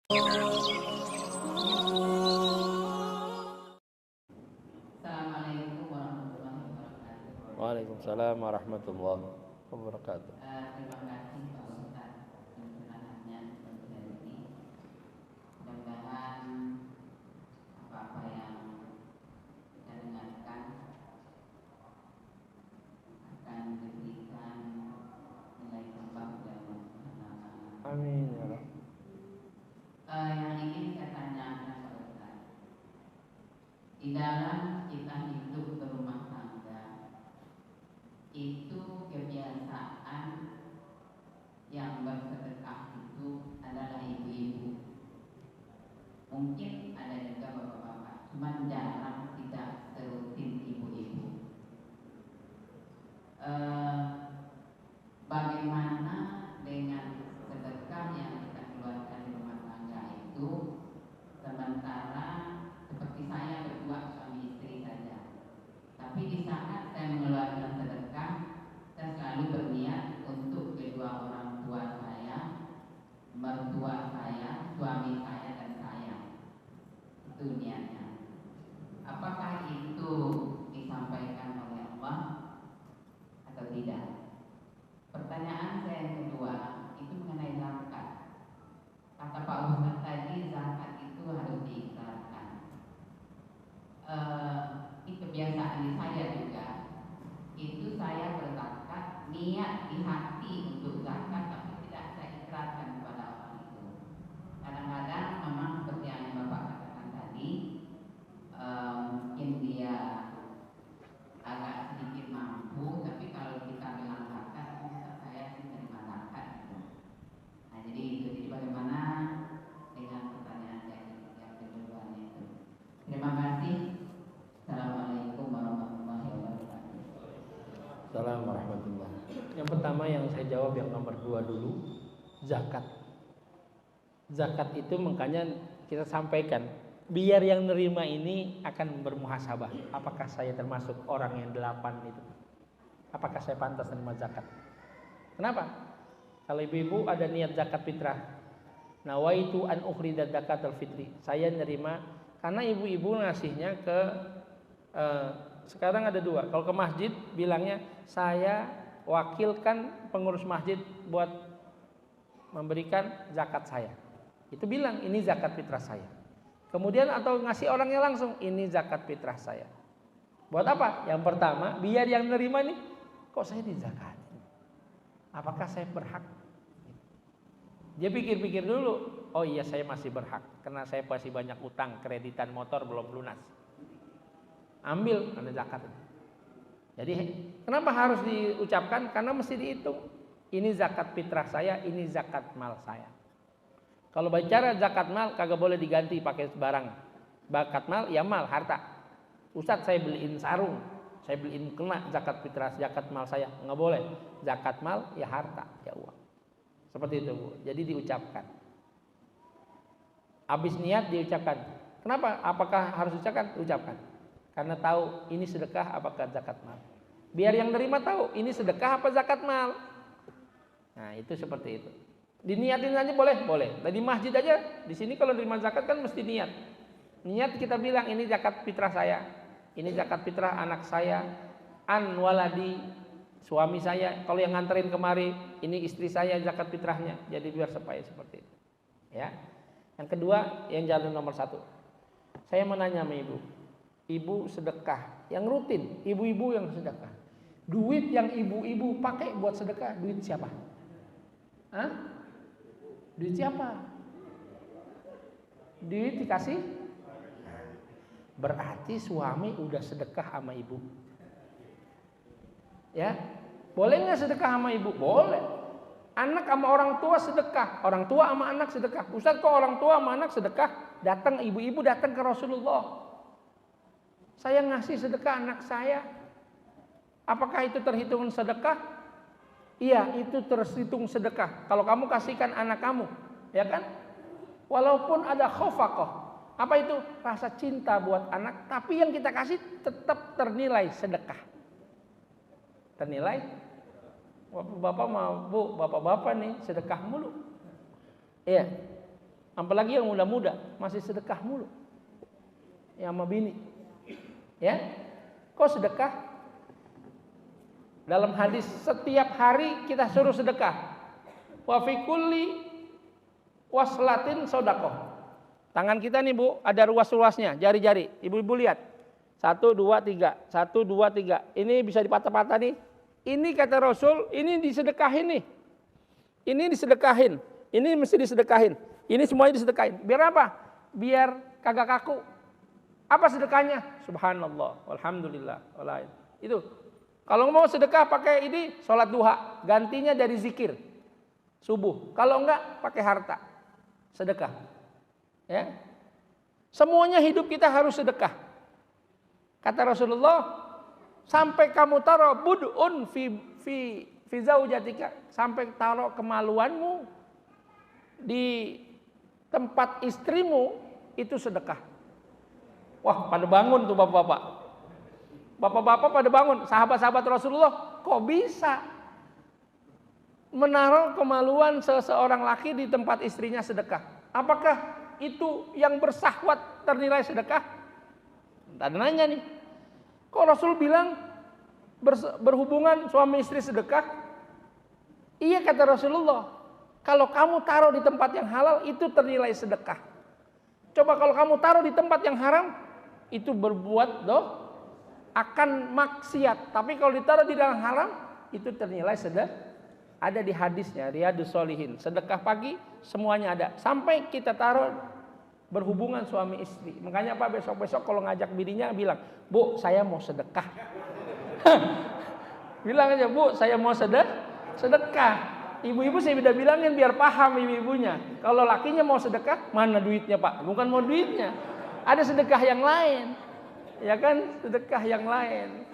Assalamualaikum warahmatullahi wabarakatuh. Waalaikumsalam warahmatullahi wabarakatuh. Terima kasih Pak Ustaz pencerahannya untuk hari ini. Mudah-mudahan apa-apa yang kita dengarkan akan diberikan nilai tambah dari Allah Subhanahu wa Ta'ala. Amin ya Allah. Yang ingin saya tanyakan Pak Ustaz, di dalam kita hidup berumah tangga itu kebiasaan yang bersedekah itu adalah ibu-ibu. Mungkin ada juga bapak-bapak, cuman jarang, tidak serutin ibu-ibu. Bagaimana dengan sedekah yang kita keluarkan di rumah tangga itu, sementara seperti saya berdua suami istri saja, tapi di saat saya mengeluarkan sedekah, saya selalu berniat untuk kedua orang tua saya, mertua saya, suami saya, dan saya. Itu niatnya. Apakah itu disampaikan oleh Allah atau tidak? Pertanyaan saya yang kedua itu mengenai zakat. Kata Pak Ustaz tadi, zakat itu harus diikrarkan. Ini kebiasaan di saya juga. Itu saya berzakat, niat di hati untuk zakat, tapi tidak saya ikrarkan kepada orang itu. Kadang-kadang memang seperti yang Bapak katakan tadi, mungkin dia agak sedikit mampu, tapi kalau kita bilang zakat, saya sih menerima zakat gitu. Nah, jadi itu. Jadi bagaimana dengan pertanyaan yang kedua itu? Terima kasih. Assalamualaikum warahmatullahi wabarakatuh. Assalamualaikum warahmatullahi. Yang pertama yang saya jawab yang nomor 2 dulu, zakat. Zakat itu makanya kita sampaikan, biar yang nerima ini akan bermuhasabah. Apakah saya termasuk orang yang 8 itu? Apakah saya pantas menerima zakat? Kenapa? Kalau ibu-ibu ada niat zakat fitrah, nawaitu an ukhrida zakatul fitri. Saya nerima karena ibu-ibu ngasihnya ke sekarang ada 2. Kalau ke masjid bilangnya saya wakilkan pengurus masjid buat memberikan zakat saya. Itu bilang ini zakat fitrah saya. Kemudian atau ngasih orangnya langsung, ini zakat fitrah saya. Buat apa? Yang pertama, biar yang nerima nih, kok saya dizakatin? Apakah saya berhak? Dia pikir-pikir dulu, oh iya saya masih berhak, karena saya masih banyak utang, kreditan motor belum lunas. Ambil, ada zakat. Jadi kenapa harus diucapkan? Karena mesti dihitung. Ini zakat fitrah saya, ini zakat mal saya. Kalau bicara zakat mal kagak boleh diganti pakai barang. Zakat mal ya mal, harta. Ustadz saya beliin sarung, saya beliin kena zakat fitrah, zakat mal saya. Nggak boleh. Zakat mal ya harta, ya uang. Seperti itu Bu. Jadi diucapkan. Habis niat diucapkan. Kenapa? Apakah harus diucapkan? Ucapkan. Karena tahu ini sedekah apakah zakat mal. Biar yang nerima tahu ini sedekah apa zakat mal. Nah itu seperti itu. Diniatin aja boleh, boleh. Di masjid aja. Di sini kalau nerima zakat kan mesti niat. Niat kita bilang ini zakat fitrah saya, ini zakat fitrah anak saya, an waladi suami saya. Kalau yang nganterin kemari, ini istri saya zakat fitrahnya. Jadi biar supaya seperti itu. Ya. Yang kedua, yang jalan nomor 1. Saya mau nanya sama ibu. Ibu sedekah yang rutin, ibu-ibu yang sedekah. Duit yang ibu-ibu pakai buat sedekah, duit siapa? Hah? Duit siapa? Duit dikasih? Berarti suami udah sedekah sama ibu. Ya, boleh nggak sedekah sama ibu? Boleh. Anak sama orang tua sedekah, orang tua sama anak sedekah. Ustaz kok orang tua sama anak sedekah? Datang ibu-ibu datang ke Rasulullah. Saya ngasih sedekah anak saya. Apakah itu terhitung sedekah? Iya, itu terhitung sedekah. Kalau kamu kasihkan anak kamu, ya kan? Walaupun ada khofaqah. Apa itu? Rasa cinta buat anak, tapi yang kita kasih tetap ternilai sedekah. Ternilai? Bapak mau, Bu, bapak-bapak nih sedekah mulu. Iya. Apalagi yang muda-muda masih sedekah mulu. Ya sama bini. Ya. Kok sedekah? Dalam hadis setiap hari kita suruh sedekah. Wa fi kulli waslatin sedekah. Tangan kita nih Bu, ada ruas-ruasnya, jari-jari. Ibu-ibu lihat. 1 2 3, 1 2 3. Ini bisa dipatah-patah nih. Ini kata Rasul, ini disedekahin nih. Ini disedekahin. Ini mesti disedekahin. Ini semuanya disedekahin. Biar apa? Biar kagak kaku. Apa sedekahnya? Subhanallah, walhamdulillah, walain. Itu. Kalau mau sedekah pakai ini, sholat duha. Gantinya dari zikir. Subuh. Kalau enggak, pakai harta. Sedekah. Ya. Semuanya hidup kita harus sedekah. Kata Rasulullah, sampai kamu taruh bud'un fi zaujatika, sampai taruh kemaluanmu di tempat istrimu, itu sedekah. Wah, pada bangun tuh bapak-bapak. Bapak-bapak pada bangun. Sahabat-sahabat Rasulullah, kok bisa menaruh kemaluan seseorang laki di tempat istrinya sedekah? Apakah itu yang bersahwat ternilai sedekah? Ada nanya nih. Kok Rasul bilang berhubungan suami istri sedekah? Iya kata Rasulullah. Kalau kamu taruh di tempat yang halal itu ternilai sedekah. Coba kalau kamu taruh di tempat yang haram, itu berbuat akan maksiat. Tapi kalau ditaruh di dalam haram, itu ternilai sedekah. Ada di hadisnya Riyadhus Shalihin. Sedekah pagi semuanya ada. Sampai kita taruh berhubungan suami istri. Makanya Pak besok-besok kalau ngajak bininya bilang, Bu saya mau sedekah. Bilang aja, Bu saya mau sedekah. Ibu-ibu saya udah bilangin biar paham ibu-ibunya. Kalau lakinya mau sedekah, mana duitnya Pak? Bukan mau duitnya. Ada sedekah yang lain. Ya kan, sedekah yang lain.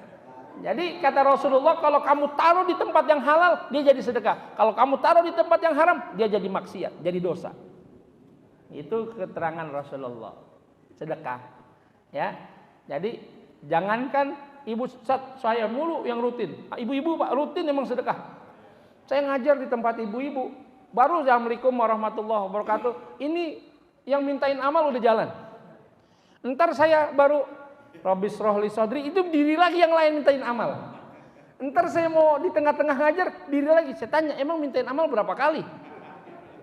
Jadi kata Rasulullah, kalau kamu taruh di tempat yang halal, dia jadi sedekah. Kalau kamu taruh di tempat yang haram, dia jadi maksiat, jadi dosa. Itu keterangan Rasulullah. Sedekah. Ya. Jadi jangankan ibu saya mulu yang rutin. Ibu-ibu Pak rutin emang sedekah. Saya ngajar di tempat ibu-ibu. Baru Assalamualaikum warahmatullahi wabarakatuh. Ini yang mintain amal udah jalan. Ntar saya baru Rabbis rohli sodri, itu diri lagi yang lain mintain amal. Ntar saya mau di tengah-tengah ngajar, diri lagi. Saya tanya, emang mintain amal berapa kali?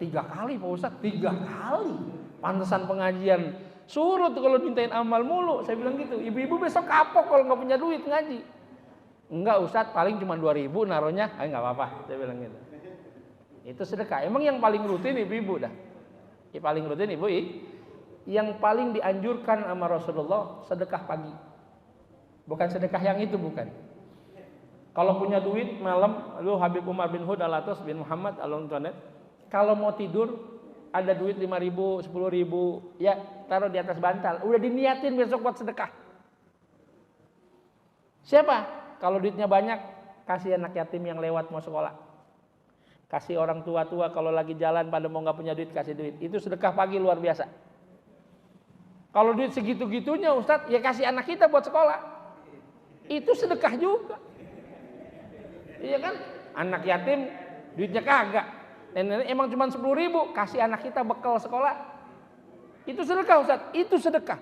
3 kali Pak Ustadz, 3 kali. Pantesan pengajian surut kalau mintain amal mulu. Saya bilang gitu, ibu-ibu besok kapok kalau nggak punya duit ngaji. Enggak Ustadz, paling cuma 2.000 naruhnya. Nggak apa-apa, saya bilang gitu. Itu sedekah. Emang yang paling rutin ibu-ibu dah. Yang paling rutin ibu yang paling dianjurkan sama Rasulullah sedekah pagi. Bukan sedekah yang itu, bukan. Kalau punya duit malam, lu Habib Umar bin Hud Al-Atas bin Muhammad Al-Untanet, kalau mau tidur ada duit 5.000, 10.000, ya taruh di atas bantal. Udah diniatin besok buat sedekah. Siapa? Kalau duitnya banyak, kasih anak yatim yang lewat mau sekolah. Kasih orang tua-tua kalau lagi jalan pada mau nggak punya duit, kasih duit. Itu sedekah pagi luar biasa. Kalau duit segitu-gitunya Ustadz, ya kasih anak kita buat sekolah. Itu sedekah juga. Iya kan? Anak yatim duitnya kagak. Nenek emang cuma 10.000, kasih anak kita bekal sekolah. Itu sedekah Ustadz, itu sedekah.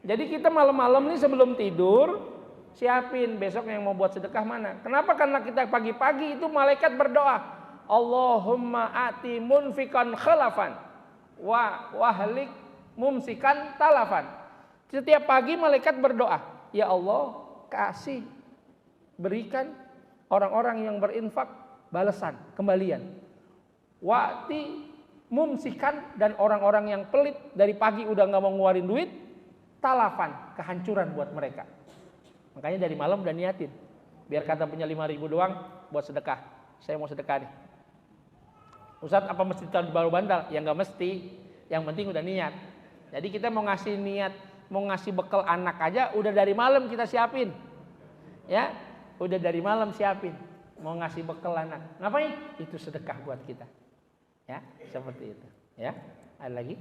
Jadi kita malam-malam nih sebelum tidur, siapin besok yang mau buat sedekah mana. Kenapa? Karena kita pagi-pagi itu malaikat berdoa. Allahumma ati munfikan khalafan wa wahlik mumsikan talafan. Setiap pagi malaikat berdoa, ya Allah kasih, berikan orang-orang yang berinfak balasan, kembalian. Wati mumsikan, dan orang-orang yang pelit dari pagi udah nggak mau ngeluarin duit, talafan, kehancuran buat mereka. Makanya dari malam udah niatin, biar kata punya 5.000 doang buat sedekah. Saya mau sedekah nih. Ustadz apa mesti taruh di bawah bantal? Ya nggak mesti, yang penting udah niat. Jadi kita mau ngasih niat, mau ngasih bekal anak aja udah dari malam kita siapin. Ya, udah dari malam siapin. Mau ngasih bekal anak. Ngapain? Itu sedekah buat kita. Ya, seperti itu. Ya, ada lagi?